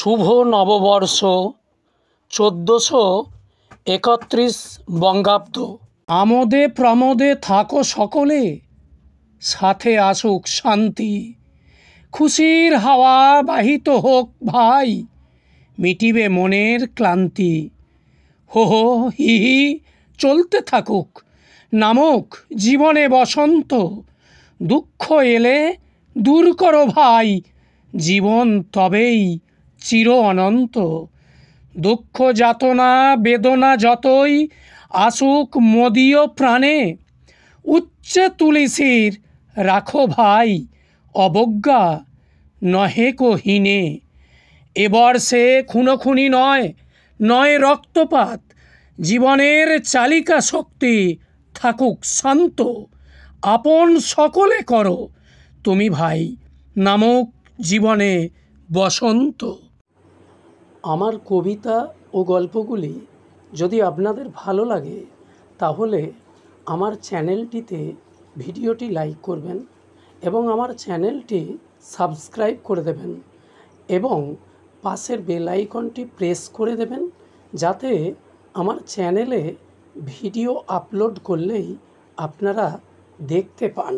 শুভ নববর্ষ 1431 বঙ্গাব্দ। আমোদে প্রমোদে থাকো সকলে, সাথে আসুক শান্তি। খুশির হাওয়া বাহিত হোক ভাই, মিটিবে মনের ক্লান্তি। হো হো হি হি চলতে থাকুক, নামুক জীবনে বসন্ত। দুঃখ এলে দূর করো ভাই, জীবন তবেই চির অনন্ত। দুঃখ যাতনা বেদনা যতই আসুক মদীয় প্রাণে, উচ্চে তুলসীর রাখো ভাই, অবজ্ঞা নহে কো হীনে। এবার সে খুনোখুনি নয়, নয় রক্তপাত, জীবনের চালিকা শক্তি থাকুক শান্ত। আপন সকলে করো তুমি ভাই, নামুক জীবনে বসন্ত। আমার কবিতা ও গল্পগুলি যদি আপনাদের ভালো লাগে, তাহলে আমার চ্যানেলটিতে ভিডিওটি লাইক করবেন এবং আমার চ্যানেলটি সাবস্ক্রাইব করে দেবেন এবং পাশের বেল আইকনটি প্রেস করে দেবেন, যাতে আমার চ্যানেলে ভিডিও আপলোড করলেই আপনারা দেখতে পান।